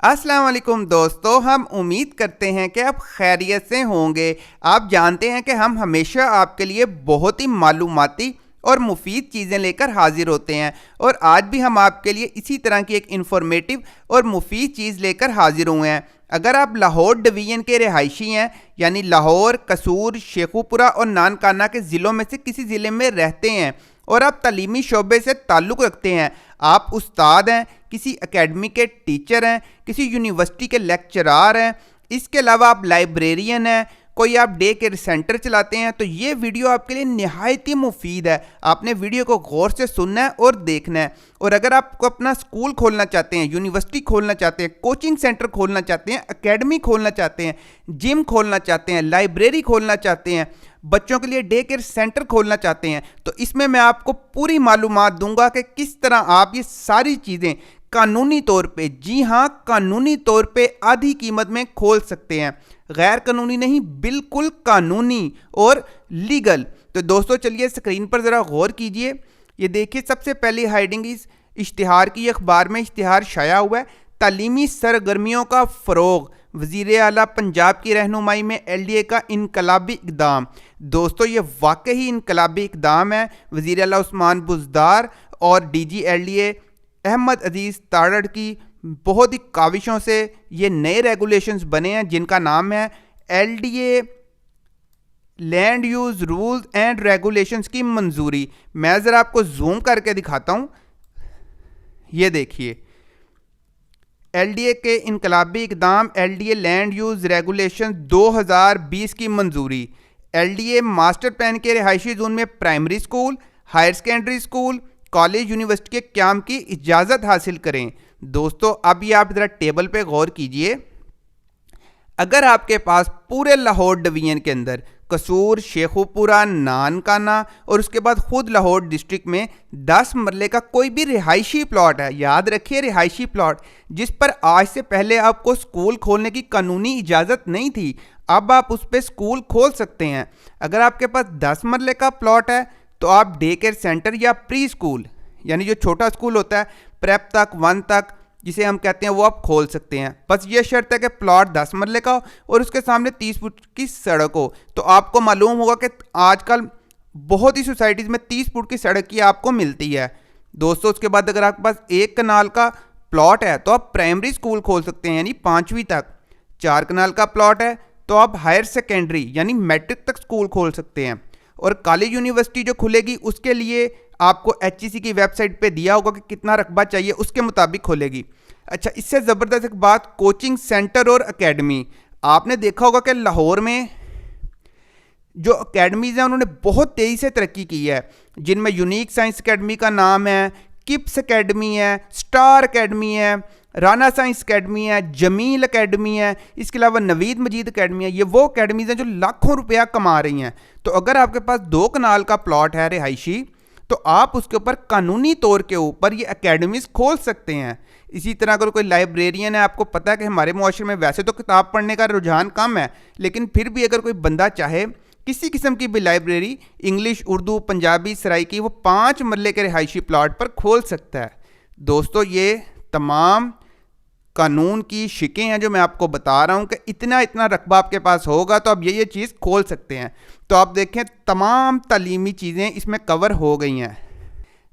अस्सलाम वालेकुम दोस्तों, हम उम्मीद करते हैं कि आप खैरियत से होंगे। आप जानते हैं कि हम हमेशा आपके लिए बहुत ही मालूमाती और मुफीद चीज़ें लेकर हाजिर होते हैं और आज भी हम आपके लिए इसी तरह की एक इन्फॉर्मेटिव और मुफीद चीज़ लेकर हाजिर हुए हैं। अगर आप लाहौर डिवीज़न के रिहायशी हैं, यानी लाहौर, कसूर, शेखुपुरा और नानकाना के ज़िलों में से किसी ज़िले में रहते हैं और आप तालीमी शोबे से ताल्लुक़ रखते हैं, आप उस्ताद हैं, किसी एकेडमी के टीचर हैं, किसी यूनिवर्सिटी के लेक्चरार हैं, इसके अलावा आप लाइब्रेरियन हैं, कोई आप डे केयर सेंटर चलाते हैं, तो ये वीडियो आपके लिए निहायत ही मुफीद है। आपने वीडियो को गौर से सुनना है और देखना है। और अगर आपको अपना स्कूल खोलना चाहते हैं, यूनिवर्सिटी खोलना चाहते हैं, कोचिंग सेंटर खोलना चाहते हैं, एकेडमी खोलना चाहते हैं, जिम खोलना चाहते हैं, लाइब्रेरी खोलना चाहते हैं, बच्चों के लिए डे केयर सेंटर खोलना चाहते हैं, तो इसमें मैं आपको पूरी मालूमात दूंगा कि किस तरह आप ये सारी चीज़ें कानूनी तौर पे, जी हाँ कानूनी तौर पे आधी कीमत में खोल सकते हैं। गैर कानूनी नहीं, बिल्कुल कानूनी और लीगल। तो दोस्तों चलिए स्क्रीन पर ज़रा गौर कीजिए। ये देखिए, सबसे पहली हाइडिंग इस इश्तिहार की, अखबार में इश्तिहार शाया हुआ है, तालीमी सरगर्मियों का फ़रोग़, वज़ीर आला पंजाब की रहनुमाई में LDA का इनकलाबी इक़दाम। दोस्तों ये वाकई ही इनकलाबी इक़दाम है। वज़ीर आला उस्मान बुज़दार और DG LDA अहमद अजीज़ तारड़ की बहुत ही काविशों से ये नए रेगुलेशंस बने हैं, जिनका नाम है LDA land use rules and regulations की मंजूरी। मैं ज़रा आपको जूम करके दिखाता हूँ। ये देखिए, LDA के इनकलाबी इक़दाम, LDA लैंड यूज़ रेगुलेशन 2020 की मंजूरी। LDA मास्टर प्लान के रिहायशी जोन में primary school, higher secondary school, college, university के क़याम की इजाज़त हासिल करें। दोस्तों अब ये आप ज़रा टेबल पे गौर कीजिए। अगर आपके पास पूरे लाहौर डिवीज़न के अंदर कसूर, शेखुपुरा, नानकाना और उसके बाद खुद लाहौर डिस्ट्रिक्ट में 10 मरले का कोई भी रिहायशी प्लॉट है, याद रखिए रिहायशी प्लॉट, जिस पर आज से पहले आपको स्कूल खोलने की कानूनी इजाज़त नहीं थी, अब आप उस पर स्कूल खोल सकते हैं। अगर आपके पास 10 मरले का प्लॉट है तो आप डे केयर सेंटर या प्री स्कूल, यानी जो छोटा स्कूल होता है प्रेप तक, 1 तक जिसे हम कहते हैं, वो आप खोल सकते हैं। बस ये शर्त है कि प्लॉट 10 मरले का हो और उसके सामने 30 फुट की सड़क हो। तो आपको मालूम होगा कि आजकल बहुत ही सोसाइटीज़ में 30 फुट की सड़क की आपको मिलती है। दोस्तों उसके बाद अगर आपके पास 1 कनाल का प्लॉट है तो आप प्राइमरी स्कूल खोल सकते हैं, यानी 5वीं तक। 4 कनाल का प्लॉट है तो आप हायर सेकेंडरी यानी मैट्रिक तक स्कूल खोल सकते हैं। और कॉलेज यूनिवर्सिटी जो खुलेगी उसके लिए आपको HEC की वेबसाइट पे दिया होगा कि कितना रकबा चाहिए, उसके मुताबिक खोलेगी। अच्छा, इससे ज़बरदस्त एक बात, कोचिंग सेंटर और एकेडमी। आपने देखा होगा कि लाहौर में जो अकेडमीज़ हैं उन्होंने बहुत तेज़ी से तरक्की की है, जिनमें यूनिक साइंस अकेडमी का नाम है, किप्स अकेडमी है, स्टार अकेडमी है, राना साइंस अकेडमी है, जमील अकेडमी है, इसके अलावा नवीद मजीद अकेडमी है। ये वो अकेडमीज़ हैं जो लाखों रुपया कमा रही हैं। तो अगर आपके पास 2 कनाल का प्लॉट है रिहायशी, तो आप उसके ऊपर कानूनी तौर के ऊपर ये एकेडमीज़ खोल सकते हैं। इसी तरह अगर कोई लाइब्रेरियन है, आपको पता है कि हमारे मुआशरे में वैसे तो किताब पढ़ने का रुझान कम है, लेकिन फिर भी अगर कोई बंदा चाहे किसी किस्म की भी लाइब्रेरी, इंग्लिश, उर्दू, पंजाबी, सराइकी, वो 5 मरले के रिहायशी प्लॉट पर खोल सकता है। दोस्तों ये तमाम कानून की शिकें हैं जो मैं आपको बता रहा हूं कि इतना इतना रकबा आपके पास होगा तो आप ये चीज़ खोल सकते हैं। तो आप देखें तमाम तालीमी चीज़ें इसमें कवर हो गई हैं।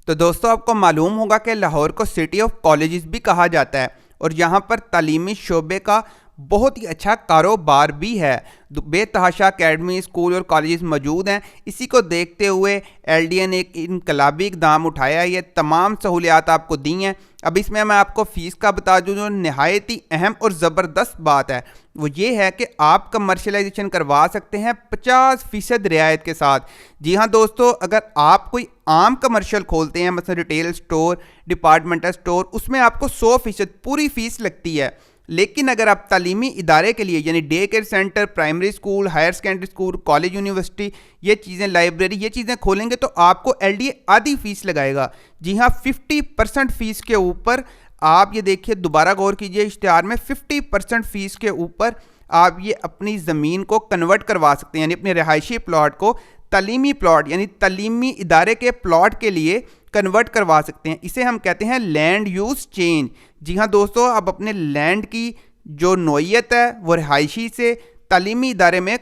तो दोस्तों आपको मालूम होगा कि लाहौर को सिटी ऑफ कॉलेजेस भी कहा जाता है और यहाँ पर तालीमी शोबे का बहुत ही अच्छा कारोबार भी है। बेतहाशा अकेडमी, स्कूल और कॉलेजेस मौजूद हैं। इसी को देखते हुए LDA ने एक इनकलाबी इक़दाम उठाया, ये तमाम सहूलियात आपको दी हैं। अब इसमें मैं आपको फ़ीस का बता दूँ, जो नहायत ही अहम और ज़बरदस्त बात है वो ये है कि आप कमर्शलाइजेशन करवा सकते हैं 50% रियायत के साथ। जी हाँ दोस्तों, अगर आप कोई आम कमर्शियल खोलते हैं, मतलब रिटेल स्टोर, डिपार्टमेंटल स्टोर, उसमें आपको 100% पूरी फ़ीस लगती है। लेकिन अगर आप तालीमी इदारे के लिए, यानी day care centre, primary school, higher secondary school, college, university, ये चीज़ें, लाइब्रेरी, ये चीज़ें खोलेंगे तो आपको LDA आधी फ़ीस लगाएगा। जी हाँ, 50% फ़ीस के ऊपर आप ये देखिए, दोबारा गौर कीजिए, इश्तिहार में 50% फ़ीस के ऊपर आप ये अपनी ज़मीन को कन्वर्ट करवा सकते हैं, यानी अपने रिहायशी प्लॉट को तालीमी प्लॉट यानी तालीमी इदारे के प्लॉट के लिए कन्वर्ट करवा सकते हैं। इसे हम कहते हैं लैंड यूज़ चेंज। जी हाँ दोस्तों, आप अपने लैंड की जो नोयत है वो रिहायशी से तालीमी इदारे में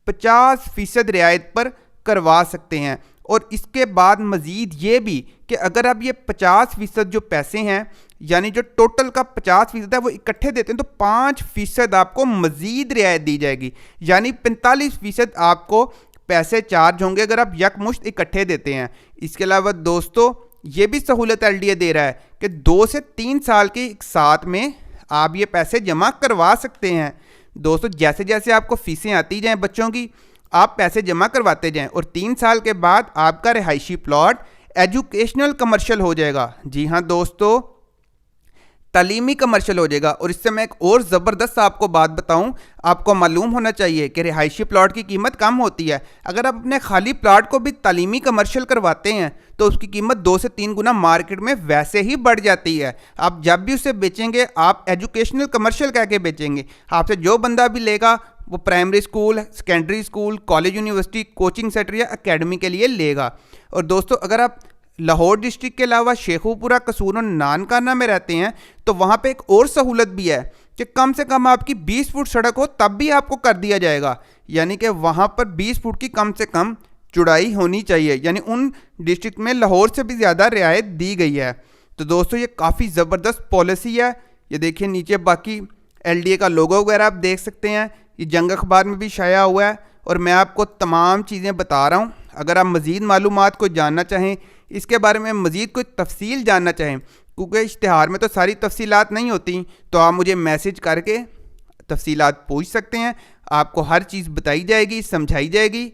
50% रियायत पर करवा सकते हैं। और इसके बाद मज़ीद ये भी कि अगर आप ये 50% जो पैसे हैं, यानी जो टोटल का 50% है वो इकट्ठे देते हैं, तो 5% आपको मज़ीद रियायत दी जाएगी, यानी 45% आपको पैसे चार्ज होंगे अगर आप यकमुश्त इकट्ठे देते हैं। इसके अलावा दोस्तों ये भी सहूलत LDA दे रहा है कि 2 से 3 साल के एक साथ में आप ये पैसे जमा करवा सकते हैं। दोस्तों जैसे जैसे आपको फीसें आती जाएं बच्चों की, आप पैसे जमा करवाते जाएं और 3 साल के बाद आपका रिहायशी प्लॉट एजुकेशनल कमर्शियल हो जाएगा। जी हाँ दोस्तों, तालीमी कमर्शियल हो जाएगा। और इससे मैं एक और ज़बरदस्त आपको बात बताऊं, आपको मालूम होना चाहिए कि रिहायशी प्लॉट की कीमत कम होती है। अगर आप अपने खाली प्लॉट को भी तालीमी कमर्शियल करवाते हैं तो उसकी कीमत 2 से 3 गुना मार्केट में वैसे ही बढ़ जाती है। आप जब भी उसे बेचेंगे आप एजुकेशनल कमर्शियल कह के बेचेंगे। आपसे जो बंदा भी लेगा वो primary school, secondary school, college, university, coaching centre या एकेडमी के लिए लेगा। और दोस्तों अगर आप लाहौर डिस्ट्रिक्ट के अलावा शेखुपुरा, कसूर और नानकाना में रहते हैं तो वहाँ पे एक और सहूलत भी है कि कम से कम आपकी 20 फुट सड़क हो तब भी आपको कर दिया जाएगा, यानी कि वहाँ पर 20 फुट की कम से कम चौड़ाई होनी चाहिए, यानी उन डिस्ट्रिक्ट में लाहौर से भी ज़्यादा रियायत दी गई है। तो दोस्तों ये काफ़ी ज़बरदस्त पॉलिसी है। ये देखिए नीचे बाकी LDA का लोगो वगैरह आप देख सकते हैं, ये जंग अखबार में भी शाया हुआ है और मैं आपको तमाम चीज़ें बता रहा हूँ। अगर आप मज़ीद मालूमात को जानना चाहें, इसके बारे में मज़ीद कोई तफसील जानना चाहें, क्योंकि इश्तिहार में तो सारी तफसीलात नहीं होती, तो आप मुझे मैसेज करके तफसीलात पूछ सकते हैं। आपको हर चीज़ बताई जाएगी, समझाई जाएगी।